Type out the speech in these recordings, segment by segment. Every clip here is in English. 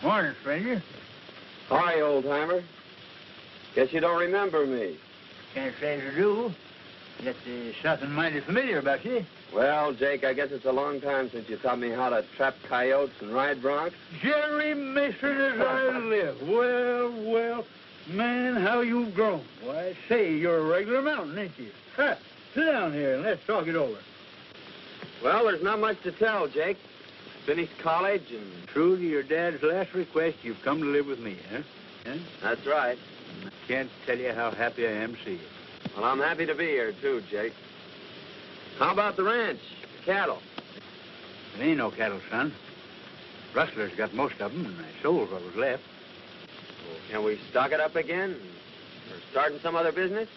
Morning, stranger. Hi, old-timer. Guess you don't remember me. Can't say as I do. Yet there's something mighty familiar about you. Well, Jake, I guess it's a long time since you taught me how to trap coyotes and ride broncs. Jerry Mason as I live. Well, man, how you've grown. Why, I say, you're a regular mountain, ain't you? Ha! Sit down here and let's talk it over. Well, there's not much to tell, Jake. Finished college and... True to your dad's last request, you've come to live with me, huh? That's right. I can't tell you how happy I am to see you. Well, I'm happy to be here, too, Jake. How about the ranch, the cattle? There ain't no cattle, son. Rustlers got most of them, and I sold what was left. Well, can we stock it up again? Or starting some other business?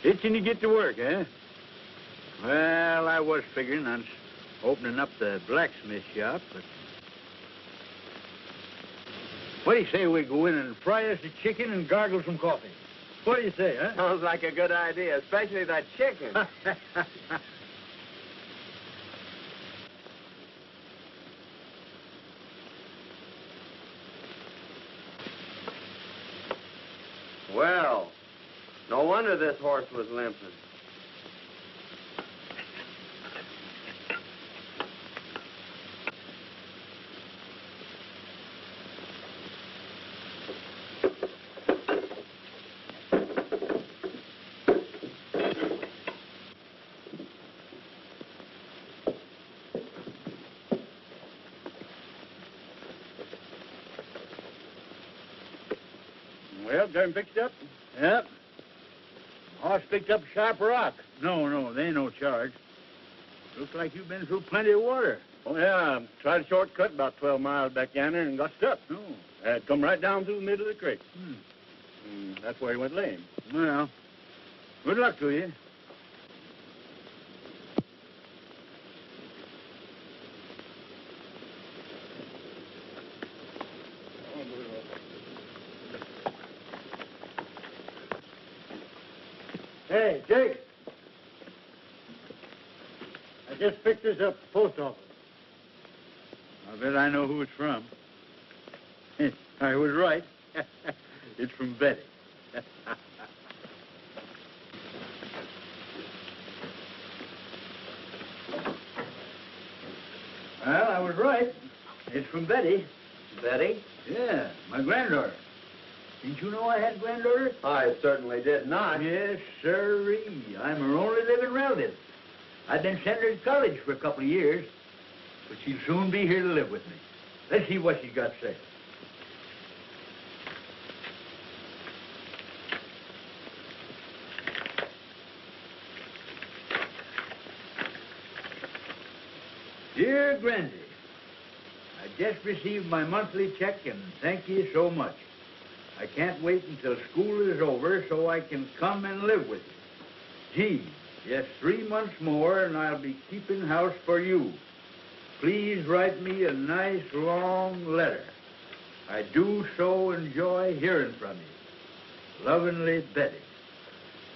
Itching to get to work, eh? Well, I was figuring on opening up the blacksmith shop, but... What do you say we go in and fry us a chicken and gargle some coffee? What do you say, huh? Sounds like a good idea, especially that chicken. Well, no wonder this horse was limping. Well, got him fixed up? Yep. Horse picked up a sharp rock. No, there ain't no charge. Looks like you've been through plenty of water. Oh, yeah. Tried a shortcut about 12 miles back yonder and got stuck. Oh. Come right down through the middle of the creek. That's where he went lame. Well, good luck to you. Hey, Jake. I just picked this up at the post office. I bet I know who it's from. I was right. It's from Betty. Well, I was right. It's from Betty. Betty? Yeah, my granddaughter. Didn't you know I had a granddaughter? I certainly did not. Yes, sirree. I'm her only living relative. I've been sending her to college for a couple of years, but she'll soon be here to live with me. Let's see what she's got to say. Dear Grandy, I just received my monthly check and thank you so much. I can't wait until school is over so I can come and live with you. Gee, just 3 months more and I'll be keeping house for you. Please write me a nice long letter. I do so enjoy hearing from you. Lovingly, Betty.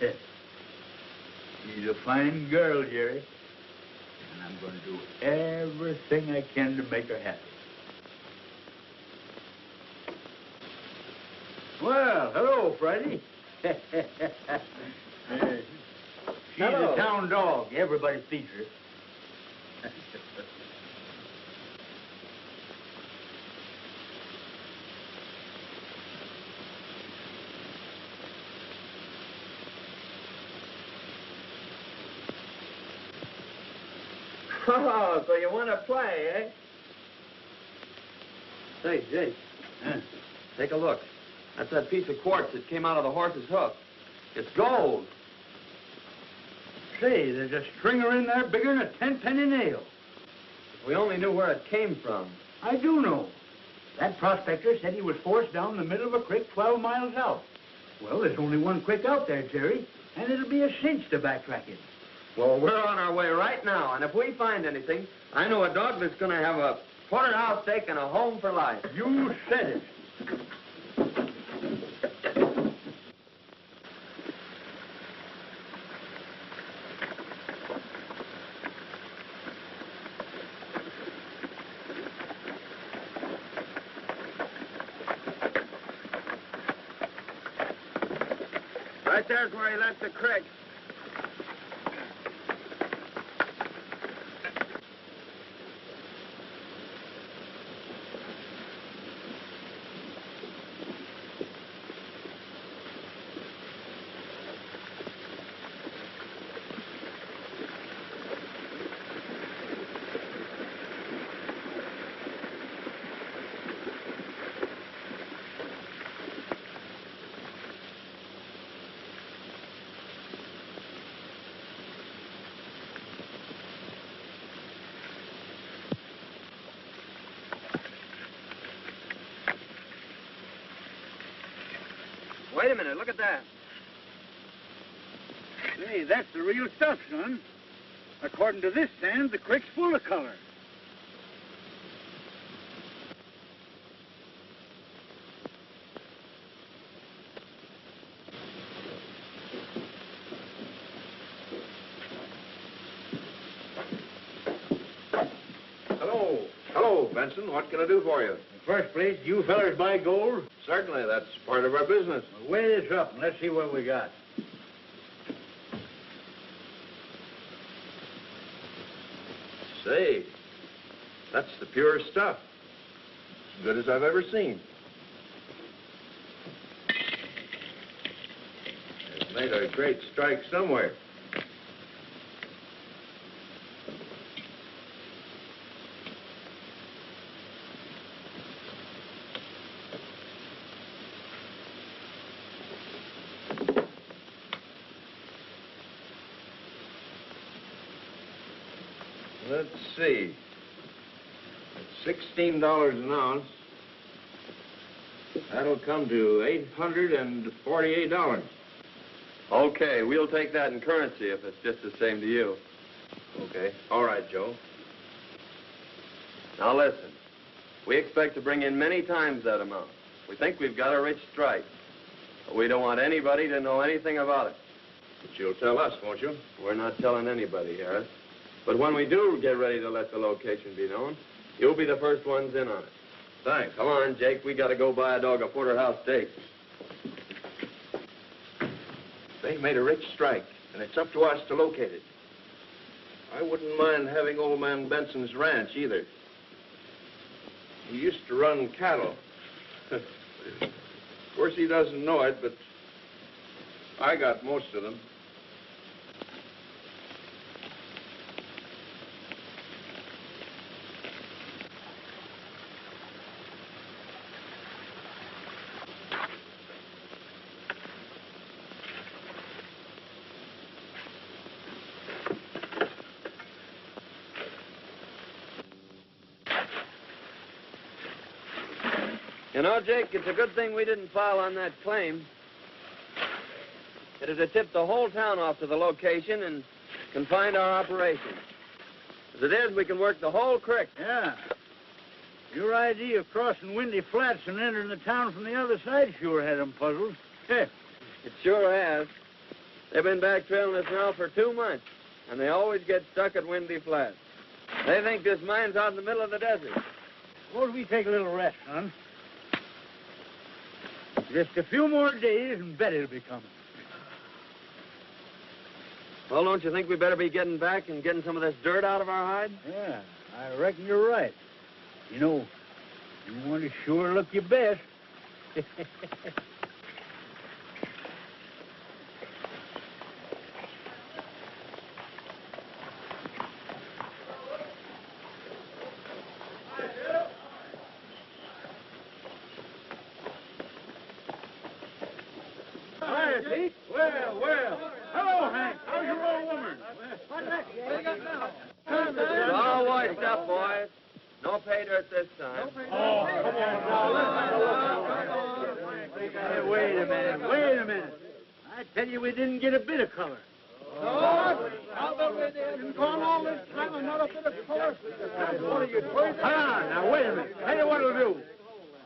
She's a fine girl, Jerry. And I'm going to do everything I can to make her happy. Well, hello, Friday. She's Hello. a town dog. Everybody feeds her. Oh, so you want to play, eh? Say, Jake, take a look. That's that piece of quartz that came out of the horse's hoof. It's gold. Say, there's a stringer in there bigger than a 10-penny nail. If we only knew where it came from. I do know. That prospector said he was forced down the middle of a creek 12 miles out. Well, there's only one creek out there, Jerry, and it'll be a cinch to backtrack it. Well, we're on our way right now, and if we find anything, I know a dog that's going to have a porterhouse steak and a home for life. You said it. Right there's where he left the creek. Wait a minute, look at that. Say, that's the real stuff, son. According to this sand, the creek's full of color. Hello, Benson. What can I do for you? In the first place, you fellers buy gold? Certainly, that's part of our business. Well, weigh this up and let's see what we got. Say, that's the pure stuff. As good as I've ever seen. They've made a great strike somewhere. Let's see. At $16 an ounce, that'll come to $848. Okay, we'll take that in currency if it's just the same to you. Okay. All right, Joe. Now listen, we expect to bring in many times that amount. We think we've got a rich strike, but we don't want anybody to know anything about it. But you'll tell us, won't you? We're not telling anybody, Harris. But when we do get ready to let the location be known, you'll be the first ones in on it. Thanks. Come on, Jake. We got to go buy a dog a porterhouse steak. They've made a rich strike, and it's up to us to locate it. I wouldn't mind having old man Benson's ranch, either. He used to run cattle. Of course, he doesn't know it, but I got most of them. You know, Jake, it's a good thing we didn't file on that claim. It'd have tipped the whole town off to the location and confined our operation. As it is, we can work the whole creek. Yeah. Your idea of crossing Windy Flats and entering the town from the other side sure had them puzzled. It sure has. They've been back trailing us now for 2 months, and they always get stuck at Windy Flats. They think this mine's out in the middle of the desert. Suppose we take a little rest, son. Just a few more days and Betty'll be coming. Well, don't you think we better be getting back and getting some of this dirt out of our hide? Yeah, I reckon you're right. You know, you want to sure look your best. Well. Hello, Hank. How's your old woman? What you got now? It's all washed up, boys. No pay dirt this time. Oh, come on. Hey, wait a minute. I tell you, we didn't get a bit of color. I'll bet we didn't go all this time and not a bit of color. What are you crazy? Hold on, now, wait a minute. Tell you what I'll do.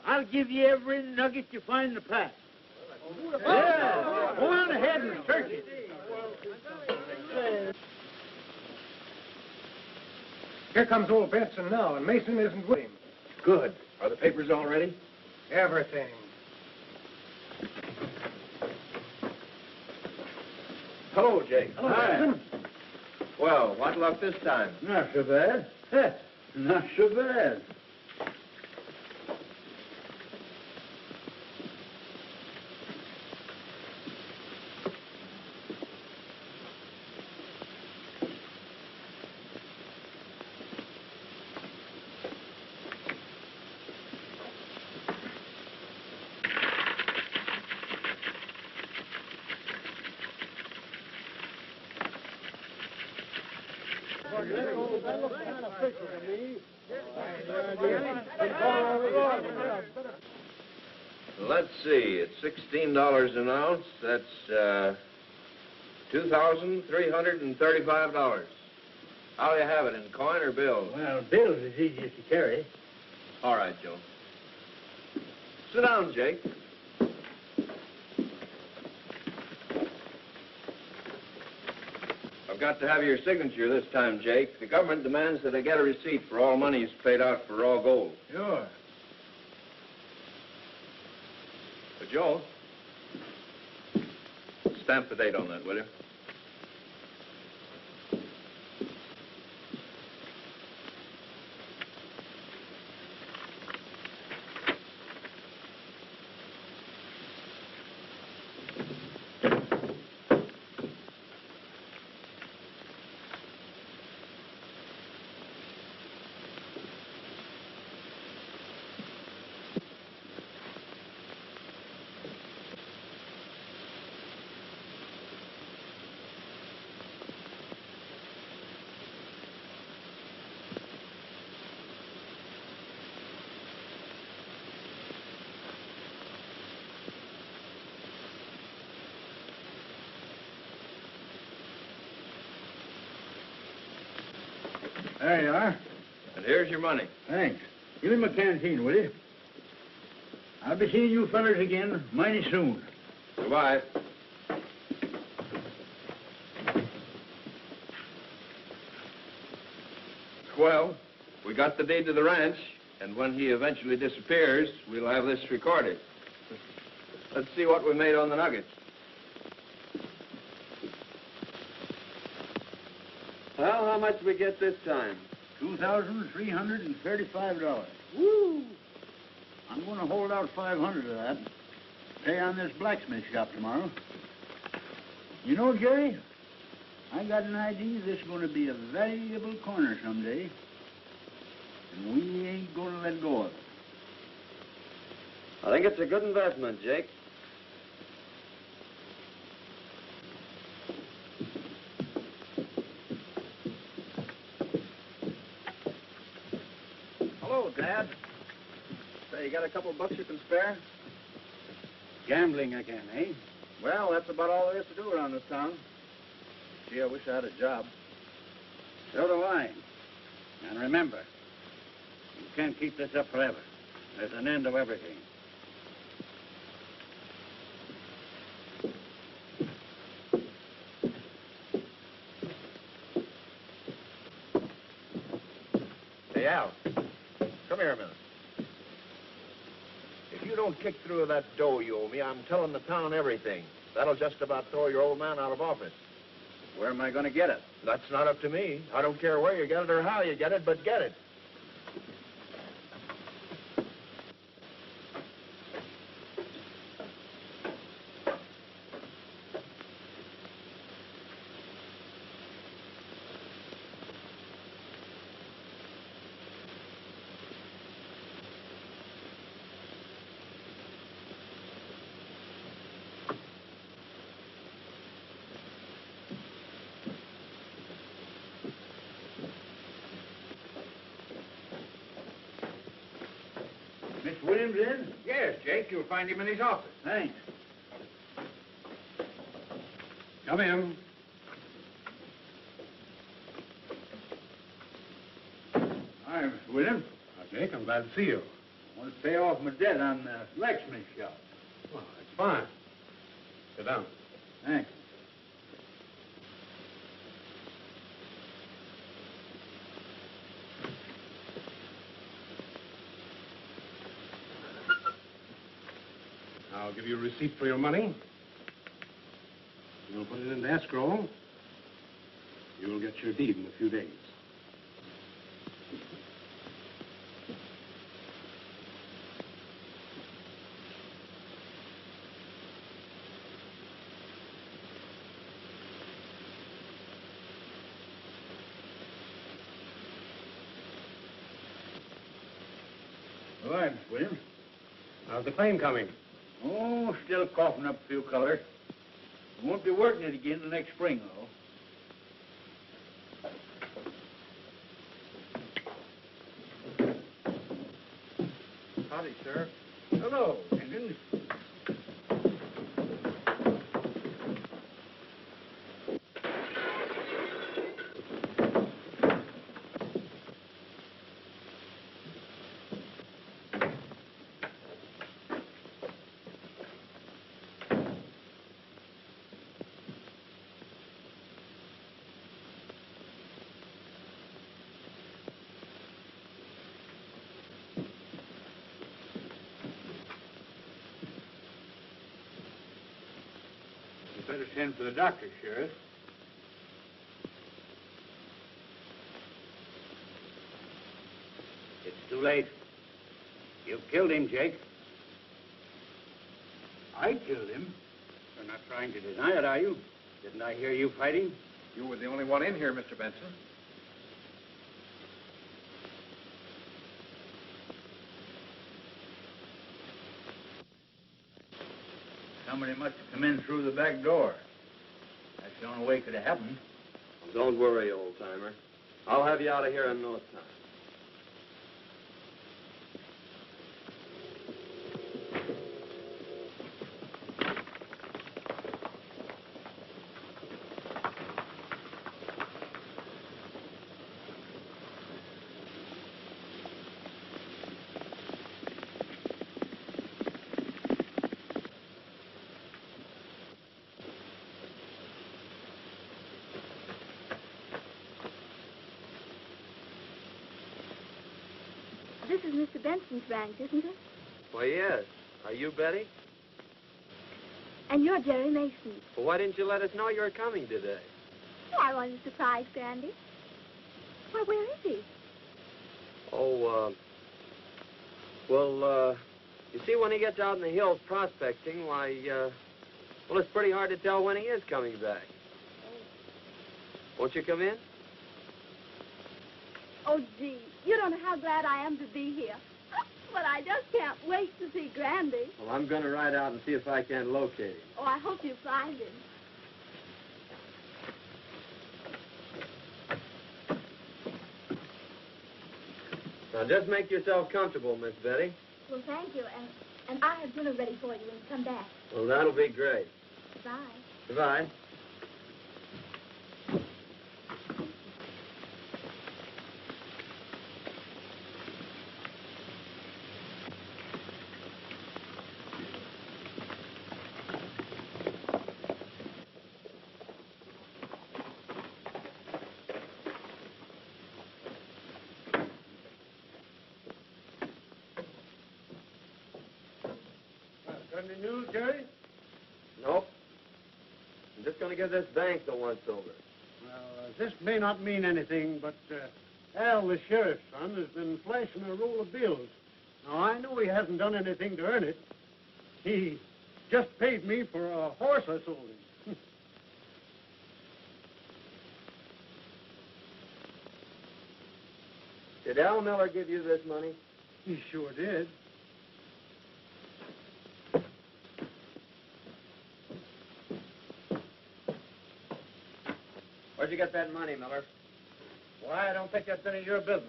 I'll give you every nugget you find in the pack. Yeah, go on ahead and search it. Here comes old Benson now, and Mason isn't with him. Good. Are the papers all ready? Everything. Hello, Jake. Hi. Well, what luck this time? Not so bad. Not so bad. Let's see, it's $16 an ounce. That's $2,335. How'll you have it, in coin or bills? Well, bills is easiest to carry. All right, Joe. Sit down, Jake. I've got to have your signature this time, Jake. The government demands that I get a receipt for all monies paid out for raw gold. Sure. But, Joe, stamp the date on that, will you? There you are. And here's your money. Thanks. Give me my canteen, will you? I'll be seeing you fellers again mighty soon. Goodbye. Well, we got the deed to the ranch, and when he eventually disappears, we'll have this recorded. Let's see what we made on the nuggets. Well, how much we get this time? $2,335. Woo! I'm going to hold out 500 of that. Pay on this blacksmith shop tomorrow. You know, Jerry, I got an idea this is going to be a valuable corner someday, and we ain't going to let go of it. I think it's a good investment, Jake. Hello, Dad. Say, you got a couple bucks you can spare? Gambling again, eh? Well, that's about all there is to do around this town. Gee, I wish I had a job. So do I. And remember, you can't keep this up forever. There's an end of everything. Hey, Al, come here a minute. If you don't kick through that dough you owe me, I'm telling the town everything. That'll just about throw your old man out of office. Where am I going to get it? That's not up to me. I don't care where you get it or how you get it, but get it. Miss Williams in? Yes, Jake, you'll find him in his office. Thanks. Come in. Hi, Mr. Williams. Jake, I'm glad to see you. I want to pay off my debt on the blacksmith shop. Well, that's fine. Sit down. Thanks. I'll give you a receipt for your money. You'll put it in escrow. You'll get your deed in a few days. All right, Miss Williams. How's the claim coming? Oh, still coughing up a few colors. We won't be working it again till next spring, though. Howdy, Sheriff. Hello, Jenkins. Better send for the doctor, Sheriff. It's too late. You've killed him, Jake. I killed him. You're not trying to deny it, are you? Didn't I hear you fighting? You were the only one in here, Mr. Benson. Somebody must have come in through the back door. That's the only way it could have happened. Don't worry, old-timer. I'll have you out of here in no time. This is Mr. Benson's ranch, isn't it? Why, yes. Are you Betty? And you're Jerry Mason. Well, why didn't you let us know you were coming today? I wanted to surprise Grandy. Why, where is he? Oh, well, you see, when he gets out in the hills prospecting, why, well, it's pretty hard to tell when he is coming back. Won't you come in? Oh, gee, you don't know how glad I am to be here. But I just can't wait to see Grandy. Well, I'm going to ride out and see if I can locate him. Oh, I hope you find him. Now, just make yourself comfortable, Miss Betty. Well, thank you, and I have dinner ready for you when you come back. Well, that'll be great. Goodbye. Goodbye. Got any news, Jerry? Nope. I'm just going to give this bank the once-over. Well, this may not mean anything, but Al, the sheriff's son, has been flashing a roll of bills. Now, I know he hasn't done anything to earn it. He just paid me for a horse I sold him. Did Al Miller give you this money? He sure did. Where'd you get that money, Miller? Why, I don't think that's any of your business.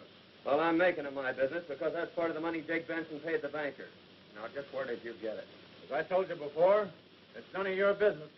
Well, I'm making it my business because that's part of the money Jake Benson paid the banker. Now, just where did you get it? As I told you before, it's none of your business.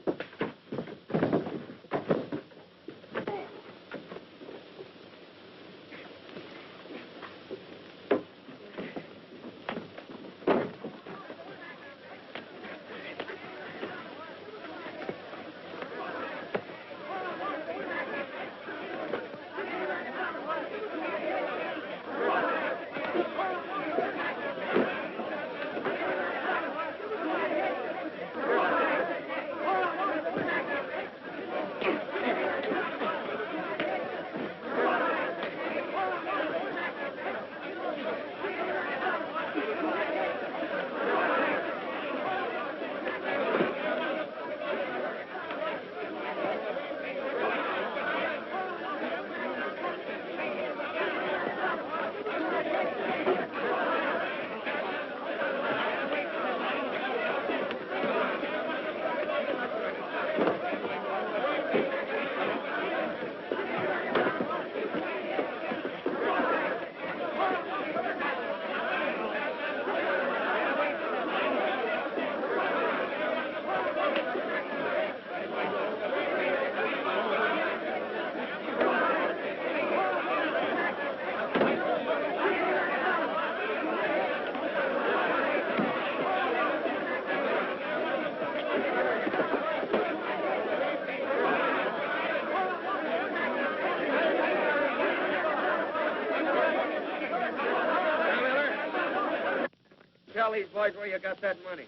tell these boys where you got that money.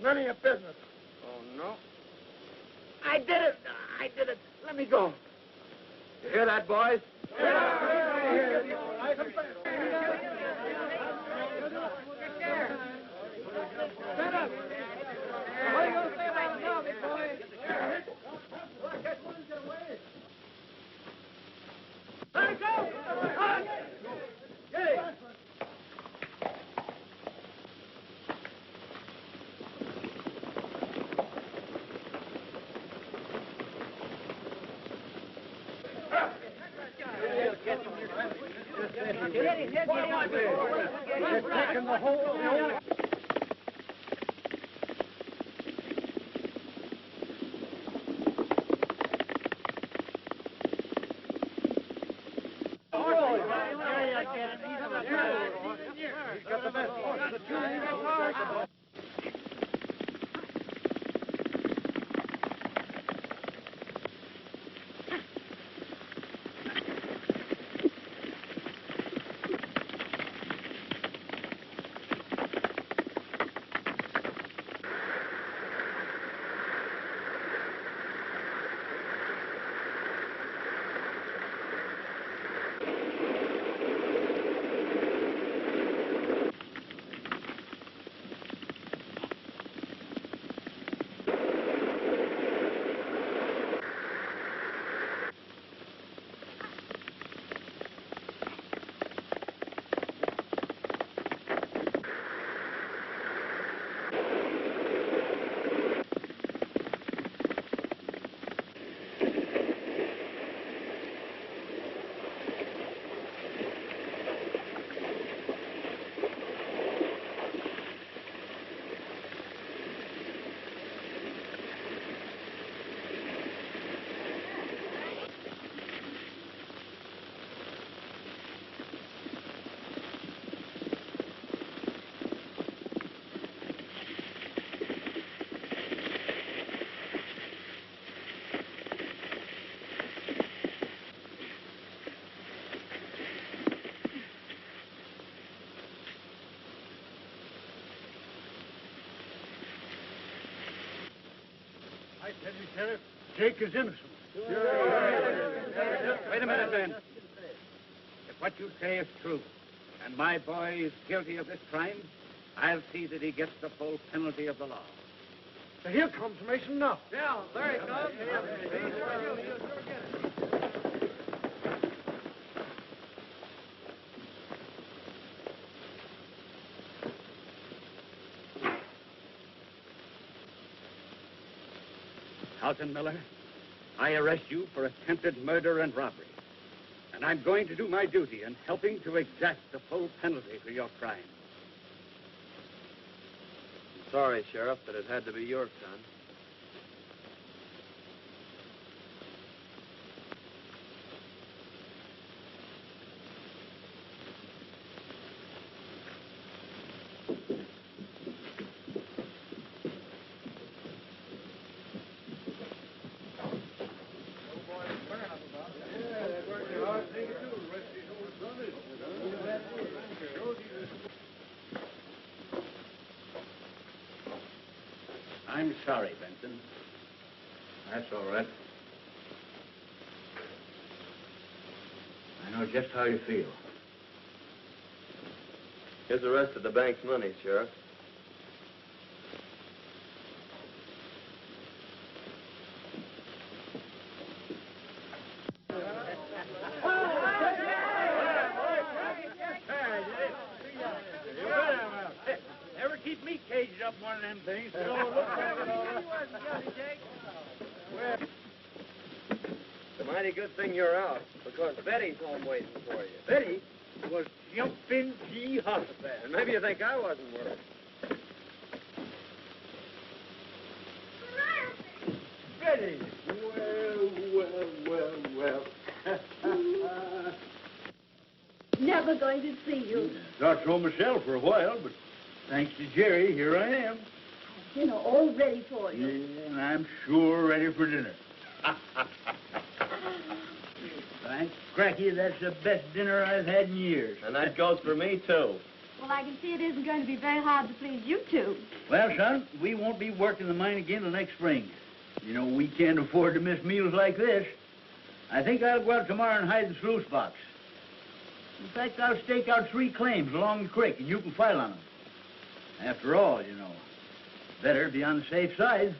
None of your business. Oh, no? I did it. I did it. Let me go. You hear that, boys? I tell you, Sheriff, Jake is innocent. Wait a minute, Ben. If what you say is true, and my boy is guilty of this crime, I'll see that he gets the full penalty of the law. So here comes Mason now. Yeah, there he comes. Houghton Miller, I arrest you for attempted murder and robbery. And I'm going to do my duty in helping to exact the full penalty for your crime. I'm sorry, Sheriff, but it had to be your son. I'm sorry, Benson. That's all right. I know just how you feel. Here's the rest of the bank's money, Sheriff. Never keep me caged up one of them things. It's a mighty good thing you're out, because Betty's home waiting for you. Betty was jumping G hospital. And maybe you think I wasn't worried. Betty! Well. Never going to see you. Thought so myself for a while, but thanks to Jerry, here I am. Dinner all ready for you. Yeah, and I'm sure ready for dinner. Thanks, Cracky, that's the best dinner I've had in years. And that goes for me, too. Well, I can see it isn't going to be very hard to please you two. Well, son, we won't be working the mine again till next spring. You know, we can't afford to miss meals like this. I think I'll go out tomorrow and hide the sluice box. In fact, I'll stake out 3 claims along the creek, and you can file on them. After all, you know, better be on the safe side.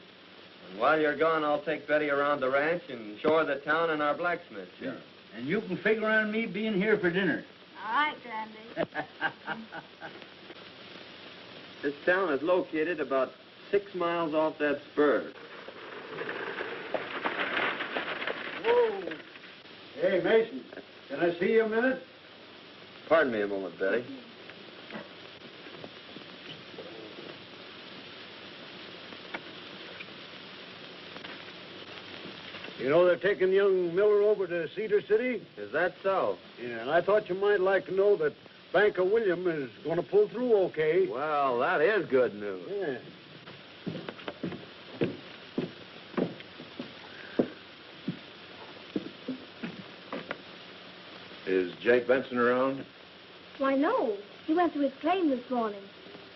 And while you're gone, I'll take Betty around the ranch and show her the town and our blacksmith shop. Yeah. And you can figure on me being here for dinner. All right, Grandy. This town is located about 6 miles off that spur. Whoa. Hey, Mason, can I see you a minute? Pardon me a moment, Betty. You know they're taking young Miller over to Cedar City? Is that so? Yeah, and I thought you might like to know that Banker William is going to pull through okay. Well, that is good news. Yeah. Is Jake Benson around? Why, no. He went to his claim this morning.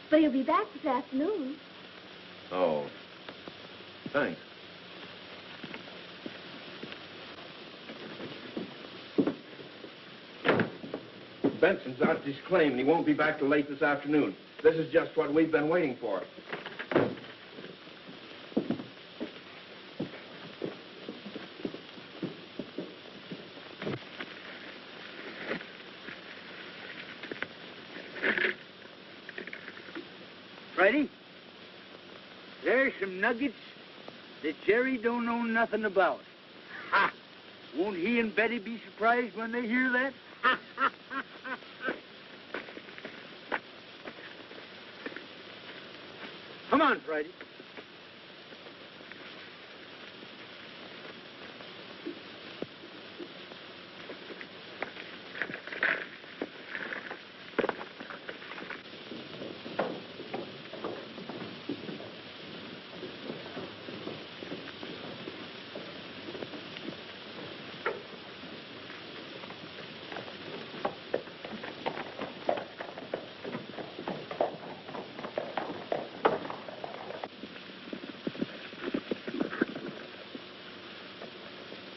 But he'll be back this afternoon. Oh. Thanks. Benson's out at his claim, and he won't be back till late this afternoon. This is just what we've been waiting for. Friday, there's some nuggets that Jerry don't know nothing about. Ha! Won't he and Betty be surprised when they hear that? Come on, Friday.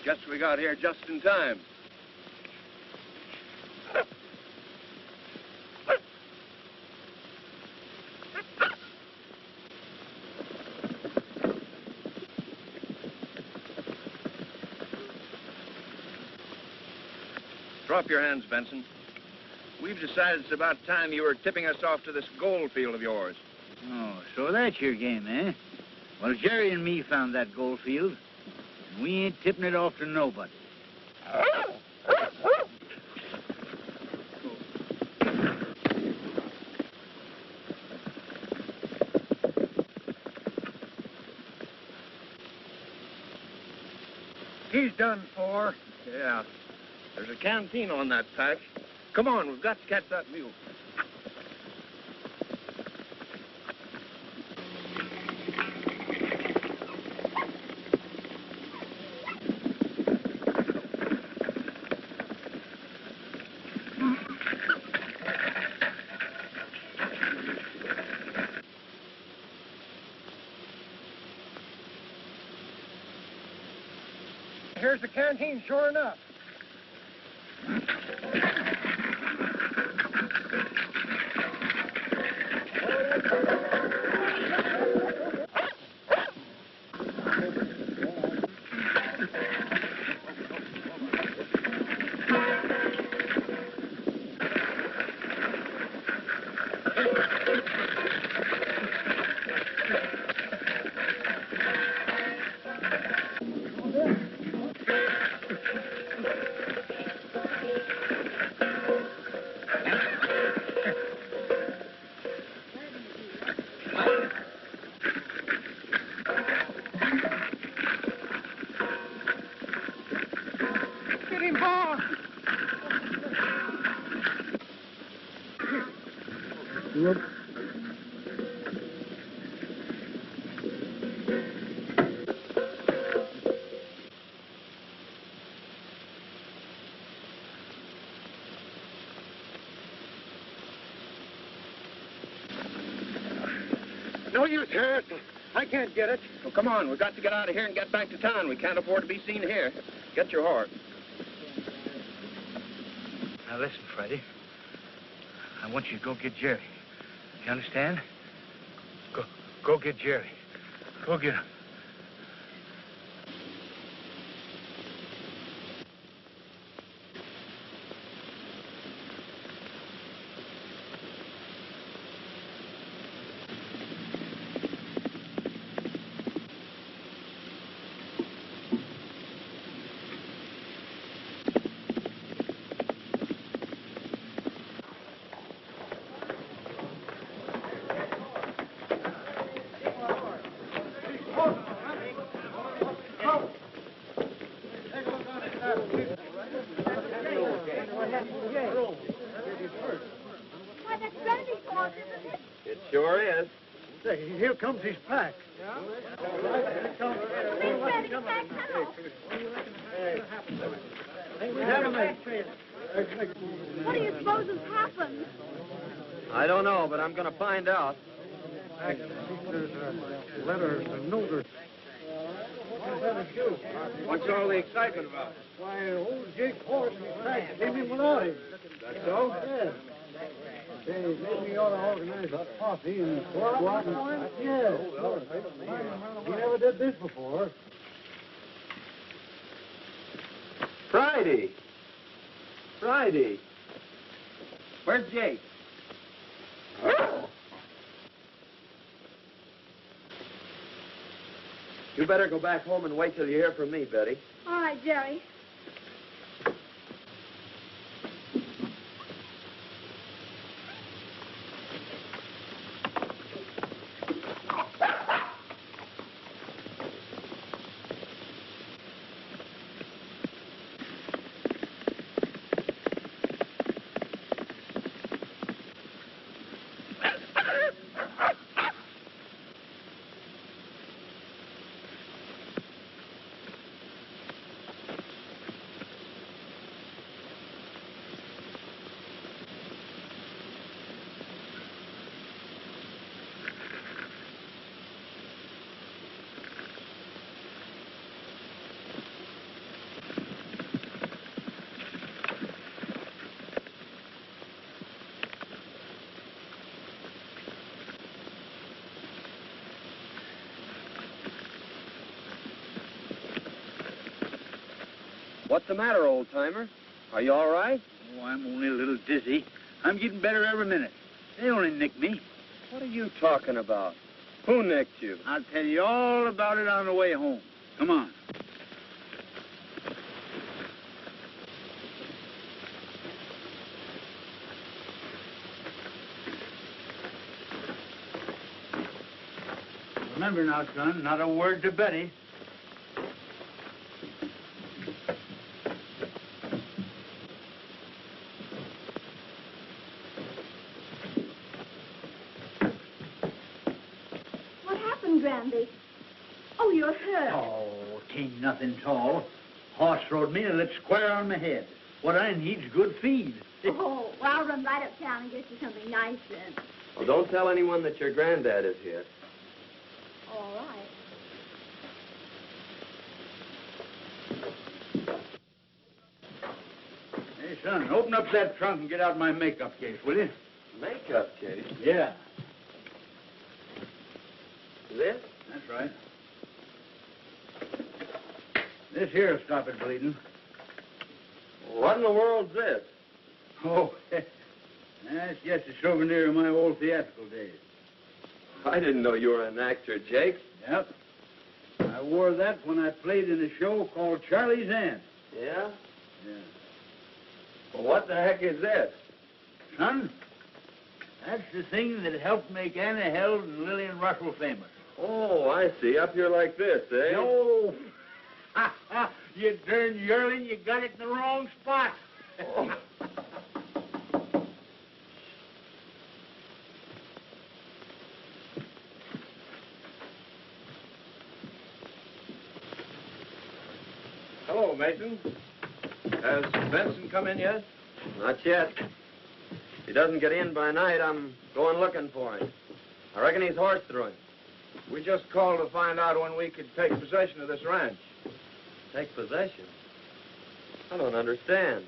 Guess we got here just in time. Drop your hands, Benson. We've decided it's about time you were tipping us off to this gold field of yours. Oh, so that's your game, eh? Well, Jerry and me found that gold field. We ain't tipping it off to nobody. He's done for. Yeah. There's a canteen on that patch. Come on, we've got to catch that mule. Here's the canteen, sure enough. No use, Harris. I can't get it. Well, come on. We've got to get out of here and get back to town. We can't afford to be seen here. Get your horse. Now listen, Freddie. I want you to go get Jerry. You understand? Go get Jerry. Go get him. Why, that's Brandy's horse, isn't it? It sure is. Say, here comes his pack. Big Brandy's back now. What do you suppose has happened? I don't know, but I'm going to find out. There's a letter, a note. What's all the excitement about? Why, old Jake's horse and his pack came in without him. That's so? Yes. Say, maybe we ought to organize a coffee and go out and... Yes. He never did this before. Friday. Where's Jake? You better go back home and wait till you hear from me, Betty. All right, Jerry. What's the matter, old-timer? Are you all right? Oh, I'm only a little dizzy. I'm getting better every minute. They only nicked me. What are you talking about? Who nicked you? I'll tell you all about it on the way home. Come on. Remember now, son, not a word to Betty. Brandy. Oh, you're hurt. Oh, 'tain't nothing tall. Horse rode me and lit square on my head. What I need's good feed. Oh, well, I'll run right uptown and get you something nice then. Well, don't tell anyone that your granddad is here. All right. Hey, son, open up that trunk and get out my makeup case, will you? Makeup case? Yeah. This? That's right. This here'll stop it bleeding. What in the world's this? Oh, that's just a souvenir of my old theatrical days. I didn't know you were an actor, Jake. Yep. I wore that when I played in a show called Charlie's Aunt. Yeah? Yeah. Well, what the heck is this? Son, that's the thing that helped make Anna Held and Lillian Russell famous. Oh, I see. Up here like this, eh? No. You darn yearling, you got it in the wrong spot. Oh. Hello, Mason. Has Benson come in yet? Not yet. If he doesn't get in by night, I'm going looking for him. I reckon he's horse throwing. We just called to find out when we could take possession of this ranch. Take possession? I don't understand.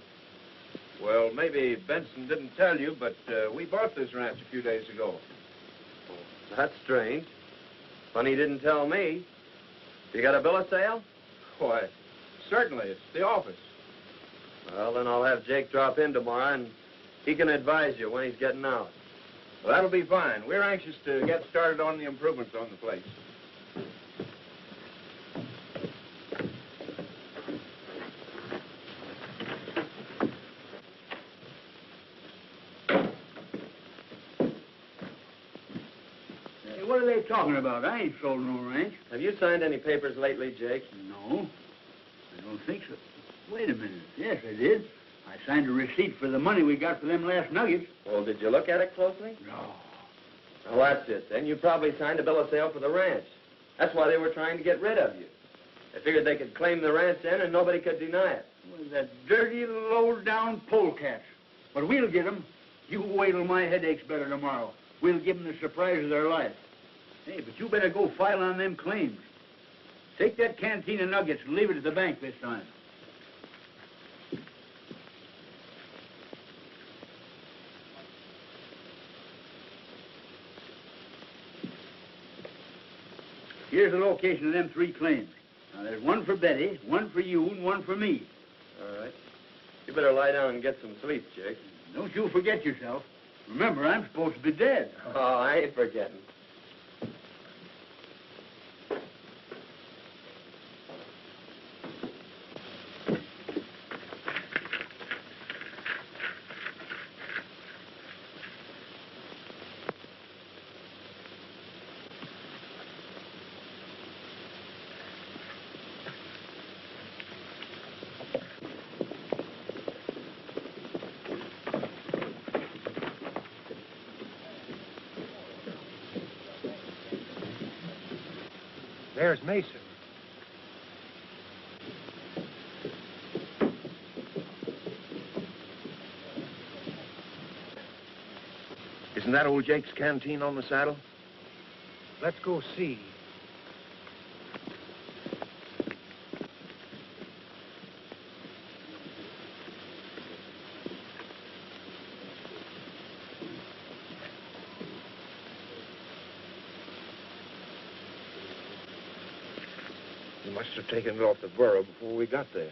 Well, maybe Benson didn't tell you, but we bought this ranch a few days ago. That's strange. Funny he didn't tell me. You got a bill of sale? Why, certainly. It's the office. Well, then I'll have Jake drop in tomorrow, and he can advise you when he's getting out. Well, that'll be fine. We're anxious to get started on the improvements on the place. Hey, what are they talking about? I ain't sold no ranch. Have you signed any papers lately, Jake? No, I don't think so. Wait a minute. Yes, I did. I signed a receipt for the money we got for them last nuggets. Well, did you look at it closely? No. Well, that's it, then. You probably signed a bill of sale for the ranch. That's why they were trying to get rid of you. They figured they could claim the ranch then and nobody could deny it. Well, that dirty, low-down polecats. But we'll get them. You wait till my headache's better tomorrow. We'll give them the surprise of their life. Hey, but you better go file on them claims. Take that canteen of nuggets and leave it at the bank this time. Here's the location of them 3 claims. Now, there's one for Betty, one for you, and one for me. All right. You better lie down and get some sleep, Jake. Don't you forget yourself. Remember, I'm supposed to be dead. Oh, I ain't forgetting. There's Mason. Isn't that old Jake's canteen on the saddle? Let's go see. He must have taken it off the burro before we got there.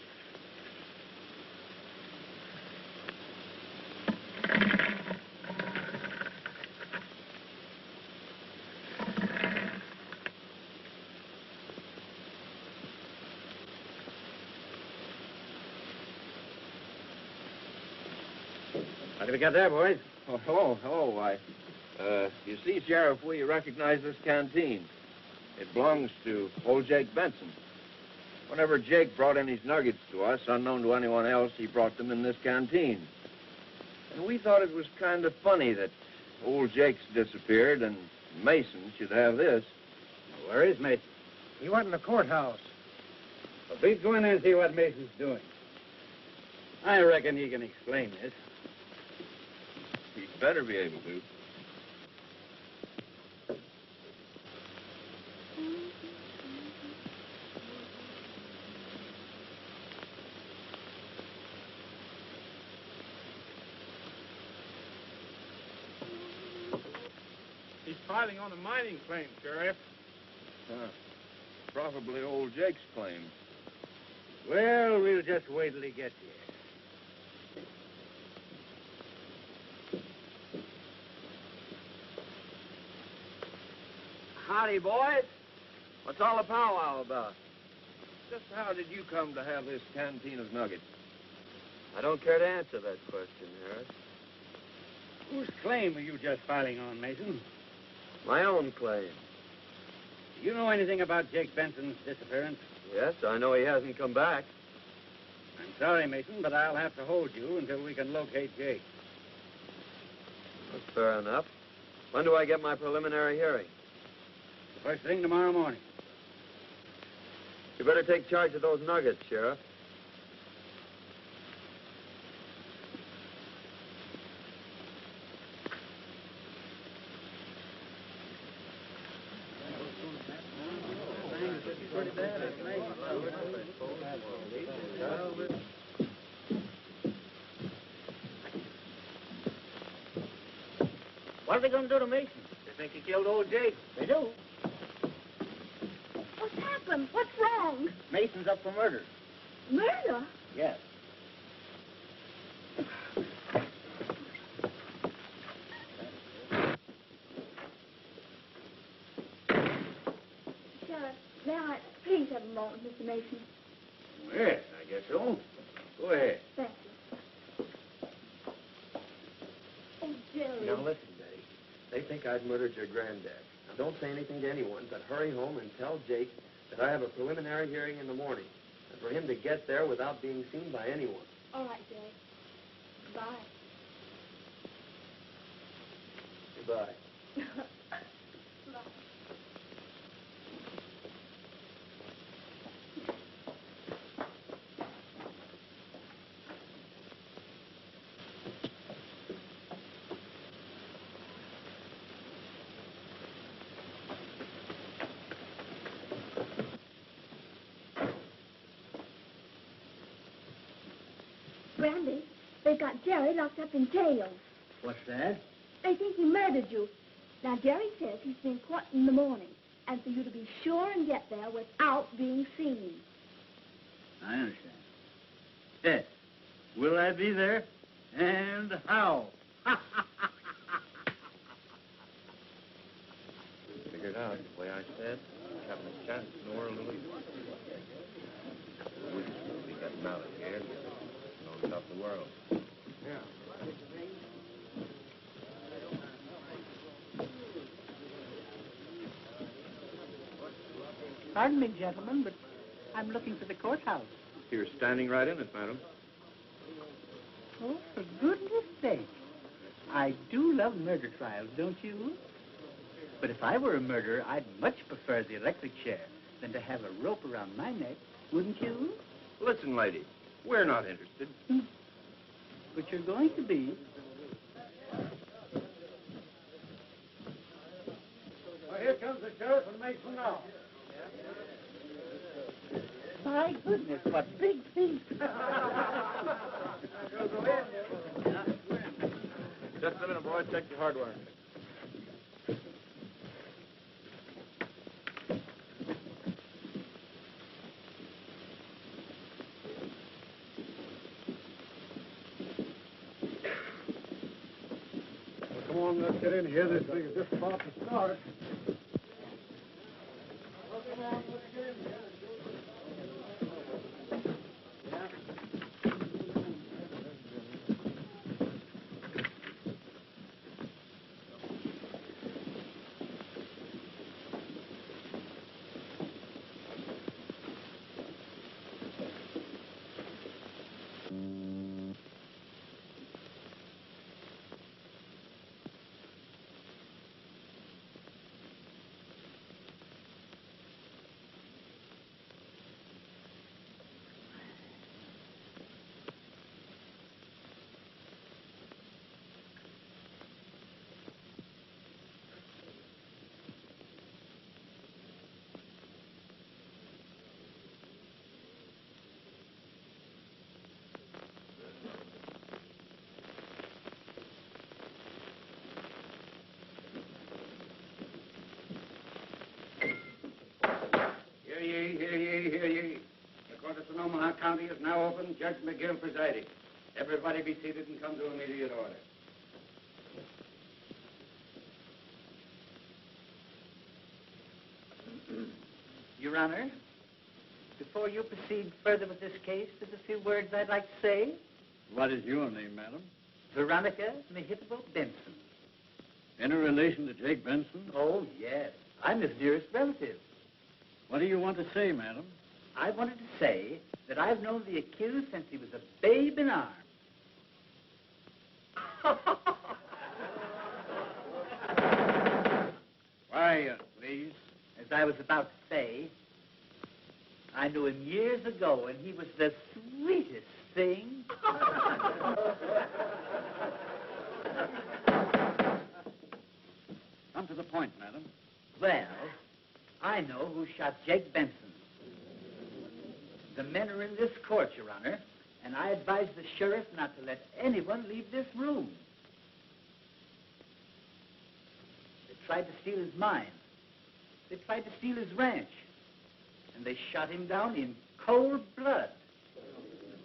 How did we get there, boys? Oh, hello. You see, Sheriff, we recognize this canteen. It belongs to old Jake Benson. Whenever Jake brought in his nuggets to us, unknown to anyone else, he brought them in this canteen. And we thought it was kind of funny that old Jake's disappeared and Mason should have this. Where is Mason? He went in the courthouse. Well, please go in there and see what Mason's doing. I reckon he can explain this. He'd better be able to. He's filing on a mining claim, Sheriff. Probably old Jake's claim. Well, we'll just wait till he gets here. Howdy, boys. What's all the powwow about? Just how did you come to have this canteen of nuggets? I don't care to answer that question, Harris. Whose claim are you just filing on, Mason? My own claim. Do you know anything about Jake Benson's disappearance? Yes, I know he hasn't come back. I'm sorry, Mason, but I'll have to hold you until we can locate Jake. That's fair enough. When do I get my preliminary hearing? First thing tomorrow morning. You better take charge of those nuggets, Sheriff. What are they going to do to Mason? They think he killed old Jake. They do. What's happened? What's wrong? Mason's up for murder. Murder? Yes. Sheriff, may I please have a moment, Mr. Mason? Yes, I guess so. Go ahead. Thank you. Oh, Jerry. Now listen, Betty. They think I'd murdered your granddad. Now don't say anything to anyone, but hurry home and tell Jake that I have a preliminary hearing in the morning, and for him to get there without being seen by anyone. All right, Jerry. Bye. Goodbye. Bye. Randy, they've got Jerry locked up in jail. What's that? They think he murdered you. Now, Jerry says he's being caught in the morning, and for you to be sure and get there without being seen. I understand. Yes. Will I be there? And how? Figured out the way I said. Having a chance nowhere to lose. We should be getting out of here. Knows about the world. Yeah. Pardon me, gentlemen, but I'm looking for the courthouse. You're standing right in it, madam. Oh, for goodness sake. I do love murder trials, don't you? But if I were a murderer, I'd much prefer the electric chair than to have a rope around my neck, wouldn't you? Listen, lady, we're not interested. But you're going to be. Well, here comes the sheriff and Mason now. My goodness, what big feet. Just a minute, boy. Check your hardware. Well, come on, let's get in here. This thing is just about to start. Well, come on, let's get in here. Hear ye, hear ye. The court of Sonoma County is now open. Judge McGill presiding. Everybody be seated and come to immediate order. Your Honor, before you proceed further with this case, there's a few words I'd like to say. What is your name, madam? Veronica Mehitable Benson. Any relation to Jake Benson? Oh, yes. I'm his nearest relative. What do you want to say, madam? I wanted to say that I've known the accused since he was a babe in arms. Why, please? As I was about to say, I knew him years ago, and he was the sweetest thing. Come to the point, madam. Well, I know who shot Jake Benson. The men are in this court, Your Honor, and I advise the sheriff not to let anyone leave this room. tried to steal his mine. They tried to steal his ranch. And they shot him down in cold blood.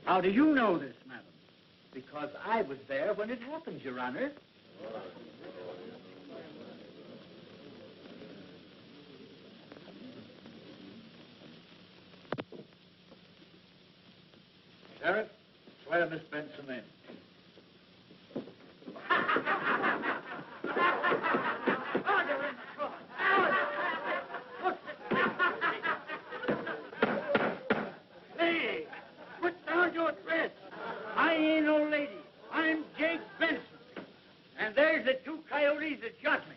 How do you know this, madam? Because I was there when it happened, Your Honor. Sheriff, swear Miss Benson in. Hey, put down your threats. I ain't no lady. I'm Jake Benson. And there's the two coyotes that shot me.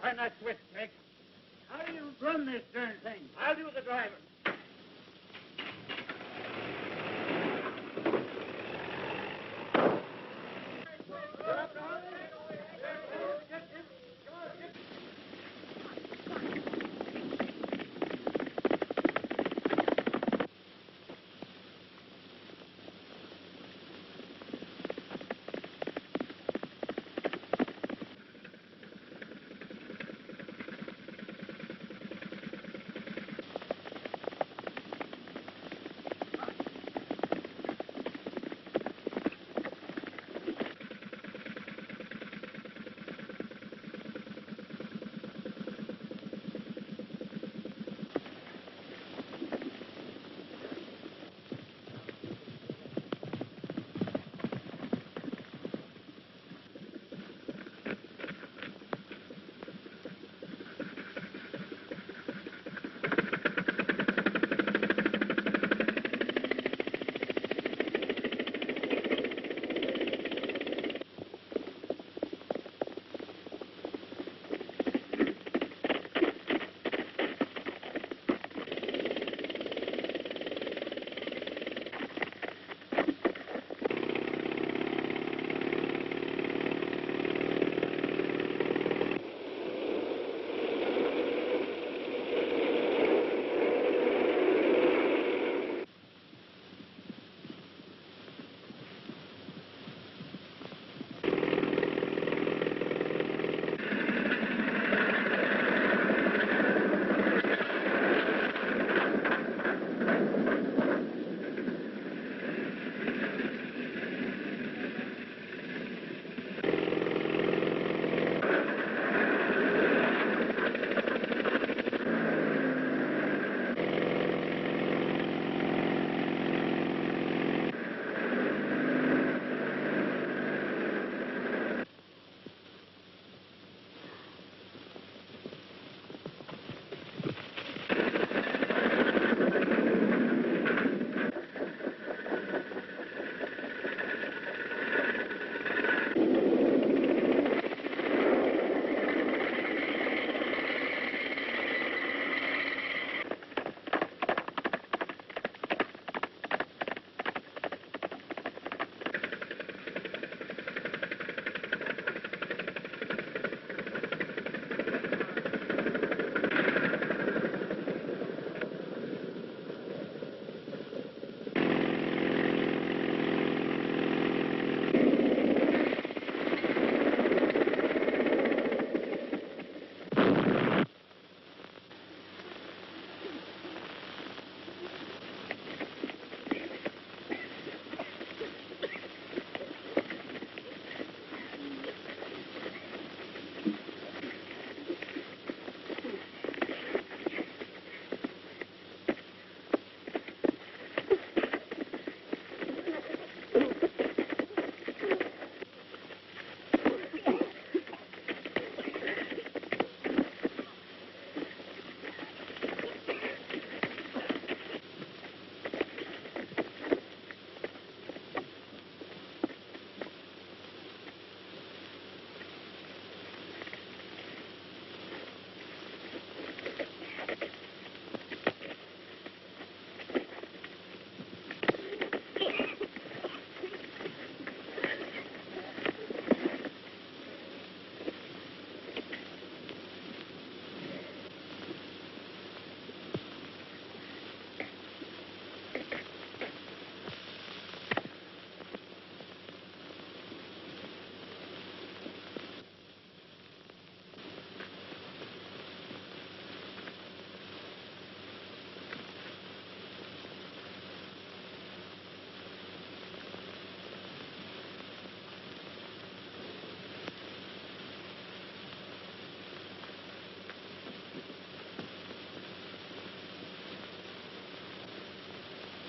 Turn that switch, Nick. How do you run this darn thing? I'll do the driving.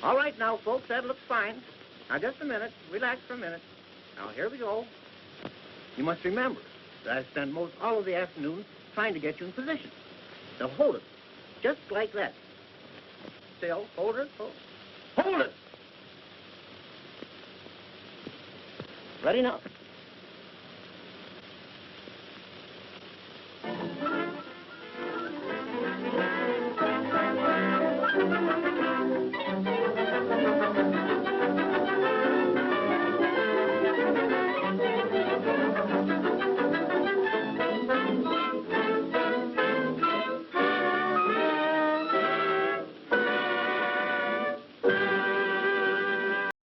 All right now, folks, that looks fine. Now, just a minute. Relax for a minute. Now, here we go. You must remember that I spend most all of the afternoon trying to get you in position. Now, hold it. Just like that. Still, hold it, folks. Hold it! Ready now.